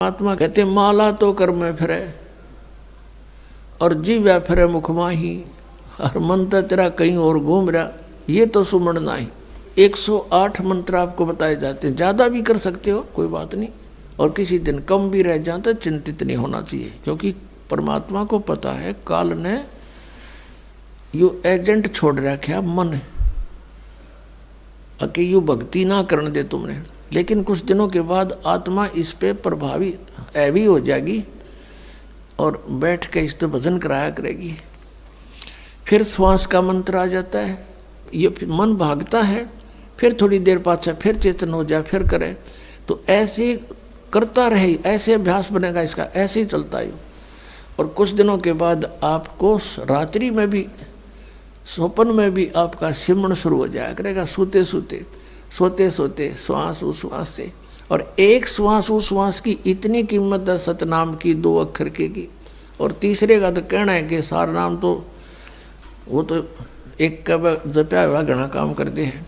महात्मा कहते माला तो कर में फिरे और जीव फिरे मुख माही और मंत्र तेरा कहीं और घूम रहा, ये तो सुमण नहीं। 108 मंत्र आपको बताए जाते हैं, ज़्यादा भी कर सकते हो कोई बात नहीं, और किसी दिन कम भी रह जाते चिंतित नहीं होना चाहिए, क्योंकि परमात्मा को पता है काल ने यू एजेंट छोड़ रखा मन कि यू भक्ति ना करने दे तुमने। लेकिन कुछ दिनों के बाद आत्मा इस पे प्रभावित ऐवी हो जाएगी और बैठ के इस पे भजन कराया करेगी। फिर श्वास का मंत्र आ जाता है, ये मन भागता है, फिर थोड़ी देर पाछा फिर चेतन हो जाए, फिर करे, तो ऐसे करता रहे, ऐसे अभ्यास बनेगा इसका, ऐसे ही चलता है। और कुछ दिनों के बाद आपको रात्रि में भी स्वप्न में भी आपका सिमरण शुरू हो जाया करेगा, सोते सोते सोते सोते श्वास उश्वास से। और एक श्वास उश्वास की इतनी कीमत है सतनाम की, 2 अक्षर की, और तीसरे का तो कहना है कि सार नाम तो वो तो एक का जपया हुआ घना काम करते हैं।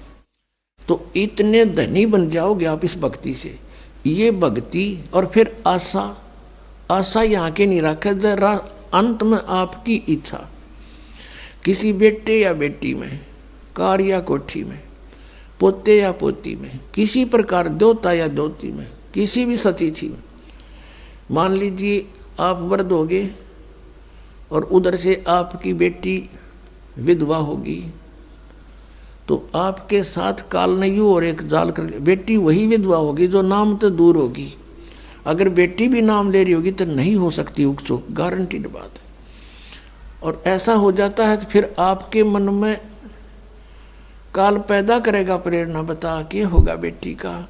तो इतने धनी बन जाओगे आप इस भक्ति से। ये भक्ति और फिर आशा, आशा यहाँ के नहीं रखे, जरा अंत में आपकी इच्छा किसी बेटे या बेटी में, कार या कोठी में, पोते या पोती में, किसी प्रकार देवता या देवती में, किसी भी सतीथि में। मान लीजिए आप वृद्ध होगे और उधर से आपकी बेटी विधवा होगी, तो आपके साथ काल ने यूँ और एक जाल कर, बेटी वही विधवा होगी जो नाम तो दूर होगी। अगर बेटी भी नाम ले रही होगी तो नहीं हो सकती उकचुक, गारंटीड बात है। और ऐसा हो जाता है तो फिर आपके मन में काल पैदा करेगा प्रेरणा, बता क्या होगा बेटी का,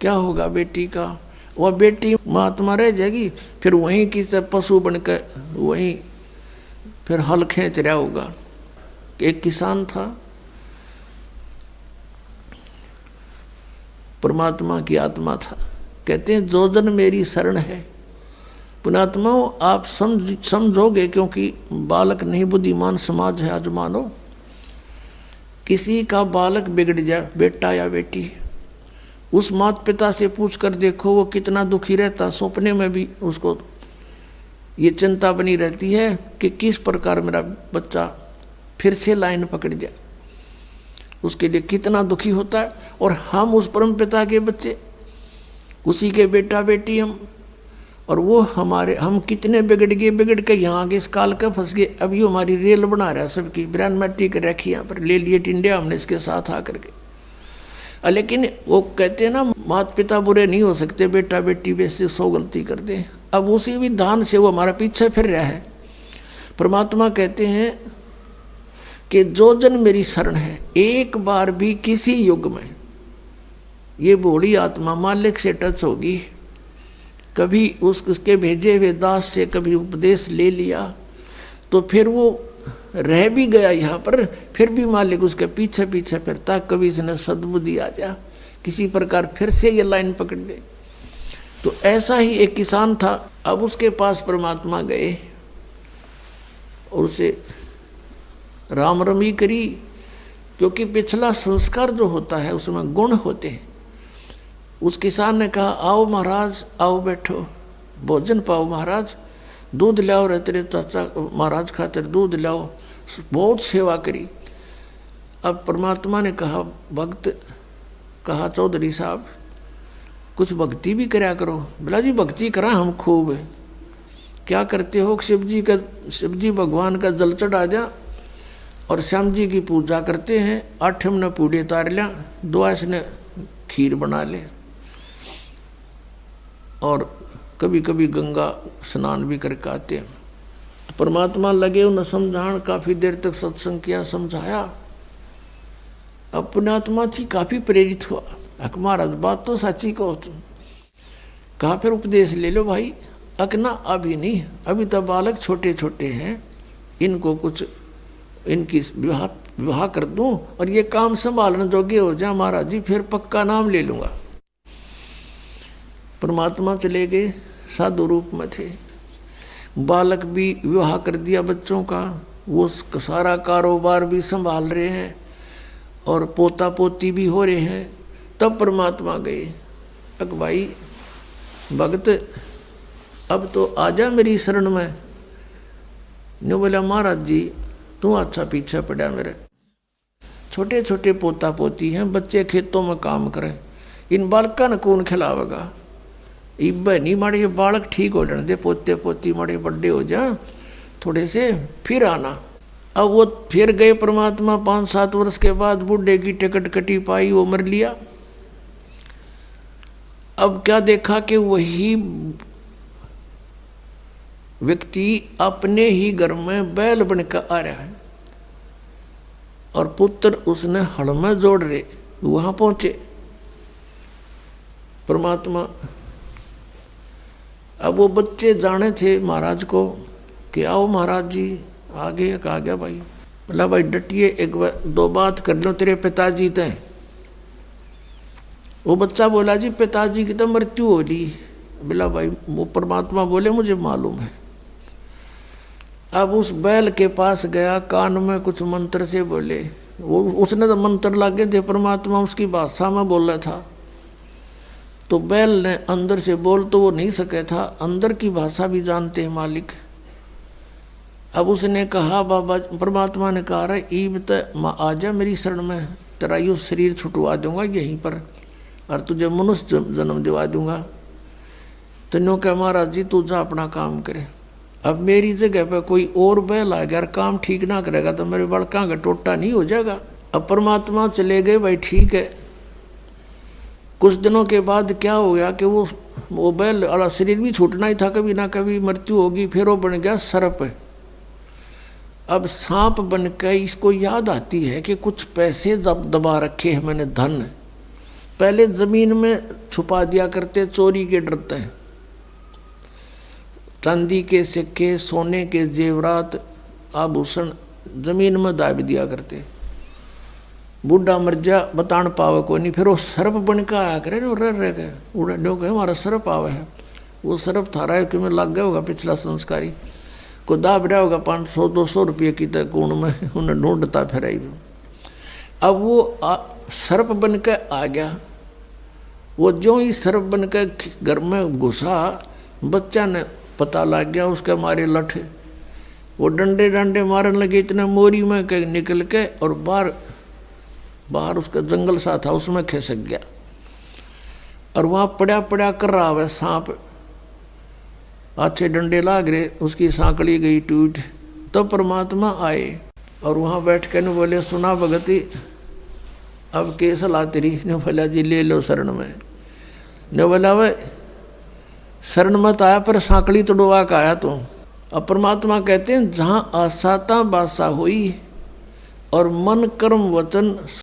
क्या होगा बेटी का। वह बेटी महात्मा रह जाएगी, फिर वहीं की से पशु बनकर वहीं फिर हल खींच रहा होगा। एक किसान था, परमात्मा की आत्मा था, कहते हैं जो जन मेरी शरण है। पुणात्माओं आप समझोगे, क्योंकि बालक नहीं बुद्धिमान समाज है आज मानो। किसी का बालक बिगड़ जाए, बेटा या बेटी, उस माता पिता से पूछ कर देखो वो कितना दुखी रहता। सपने में भी उसको ये चिंता बनी रहती है कि किस प्रकार मेरा बच्चा फिर से लाइन पकड़ जाए, उसके लिए कितना दुखी होता है। और हम उस परम पिता के बच्चे, उसी के बेटा बेटी हम, और वो हमारे, हम कितने बिगड़ के यहाँ आगे इस काल का फंस गए। अभी हमारी रेल बना रहा है सबकी, ब्रांड मैट्री कर रखी यहाँ पर, ले लिए इंडिया हमने इसके साथ आकर के। लेकिन वो कहते हैं ना माता पिता बुरे नहीं हो सकते, बेटा बेटी वैसे 100 गलती कर दे। अब उसी विधान से वो हमारा पीछे फिर रहा है। परमात्मा कहते हैं कि जो जन मेरी शरण है, एक बार भी किसी युग में ये भोली आत्मा मालिक से टच होगी, कभी उसके भेजे हुए दास से कभी उपदेश ले लिया, तो फिर वो रह भी गया यहाँ पर, फिर भी मालिक उसके पीछे पीछे फिरता, कभी इसने सद्बुद्धि आ जा, किसी प्रकार फिर से ये लाइन पकड़ दे। तो ऐसा ही एक किसान था। अब उसके पास परमात्मा गए और उसे राम रमी करी, क्योंकि पिछला संस्कार जो होता है उसमें गुण होते हैं। उस किसान ने कहा आओ महाराज, आओ बैठो, भोजन पाओ महाराज, दूध लाओ रे तेरे चाचा महाराज खातिर दूध लाओ। बहुत सेवा करी। अब परमात्मा ने कहा, भक्त कहा चौधरी साहब कुछ भक्ति भी कराया करो। बोला जी भक्ति करा हम खूब। क्या करते हो? शिव जी भगवान का जल चढ़ा दिया और श्याम जी की पूजा करते हैं, 8 ने पूड़े तार लिया, 2 ने खीर बना ले, और कभी कभी गंगा स्नान भी करके आते हैं। परमात्मा लगे उन्हें समझान, काफ़ी देर तक सत्संग किया, समझाया। अब पुण्यात्मा थी, काफ़ी प्रेरित हुआ, अक महाराज बात तो सच्ची कहो तुम। कहा फिर उपदेश ले लो भाई। अकना अभी नहीं, अभी तो बालक छोटे छोटे हैं, इनको कुछ इनकी विवाह कर दूं और ये काम संभालने जोगे हो जाए महाराज जी, फिर पक्का नाम ले लूँगा। परमात्मा चले गए, साधु रूप में थे। बालक भी विवाह कर दिया बच्चों का, वो सारा कारोबार भी संभाल रहे हैं और पोता पोती भी हो रहे हैं। तब परमात्मा गए, अक भाई भगत अब तो आजा मेरी शरण में। न्यू बोला महाराज जी तू अच्छा पीछे पड़ा मेरे, छोटे छोटे पोता पोती हैं, बच्चे खेतों में काम करें, इन बालका ने कौन खिलावेगा। इब नहीं माड़े ये बालक ठीक हो जाने दे, पोते पोती माड़े बड़े हो जा थोड़े से, फिर आना। अब वो फिर गए परमात्मा, 5-7 वर्ष के बाद बूढ़े की टिकट कटी पाई, वो मर लिया। अब क्या देखा कि वही व्यक्ति अपने ही घर में बैल बनकर आ रहा है और पुत्र उसने हड़ में जोड़ रहे। वहां पहुंचे परमात्मा। अब वो बच्चे जाने थे महाराज को कि आओ महाराज जी आगे। कहा गया भाई, बोला भाई डटिए, एक दो बात कर लो तेरे पिताजी ते। वो बच्चा बोला जी पिताजी की तो मृत्यु हो ली। बोला भाई वो परमात्मा बोले मुझे मालूम है। अब उस बैल के पास गया, कान में कुछ मंत्र से बोले। वो उसने तो मंत्र लागे थे, परमात्मा उसकी भाषा में बोल रहा था। तो बैल ने अंदर से बोल तो वो नहीं सके था, अंदर की भाषा भी जानते हैं मालिक। अब उसने कहा बाबा, परमात्मा ने कहा रहा ईब तो आ जा मेरी शरण में, तेरा यू शरीर छुटवा दूंगा यहीं पर और तुझे मनुष्य जन्म दिवा दूंगा। तो नो कह महाराज जी तू जा अपना काम करे। अब मेरी जगह पर कोई और बैल आ गया, काम ठीक ना करेगा तो मेरे बड़का का टोटा नहीं हो जाएगा। अब परमात्मा चले गए, भाई ठीक है। कुछ दिनों के बाद क्या हो गया कि वो बैल वाला शरीर भी छूटना ही था, कभी ना कभी मृत्यु होगी। फिर वो बन गया सर्प। अब सांप बन के इसको याद आती है कि कुछ पैसे जब दबा रखे हैं मैंने, धन पहले जमीन में छुपा दिया करते, चोरी के डरते हैं। चांदी के सिक्के, सोने के जेवरात, आभूषण जमीन में दाब दिया करते। बूढ़ा मर जा बतान पावे को नहीं, फिर वो सर्प बन के आया करे ना, रह गए उड़ा नो कहे हमारा सर्प आवे है। वो सर्प थारा है कि में लग गया होगा पिछला संस्कारी को, दाब रहा होगा 500-200 रुपये की तक कूण में, उन्हें ढूंढता फिर आई। अब वो सर्प बन के आ गया। वो जो ही सर्प बन के घर में घुसा, बच्चा ने पता लग गया, उसके मारे लठ वो डंडे डंडे मारने लगे, इतने मोरी में के निकल के और बाहर उसका जंगल सा था उसमें खिसक गया और वहाँ पड़ा पड़ा कर रहा है सांप। अच्छे डंडे लाग रहे, उसकी सांकड़ी गई टूट। तो परमात्मा आए और वहाँ बैठ के न बोले सुना भगती अब के सलाह तेरी। ने बोला जी ले लो शरण में। ने बोला वह शरण मत आया पर सांकड़ी तोड़वा का आया तो। अब परमात्मा कहते हैं जहाँ आसाता बासा हुई और मन कर्म वचन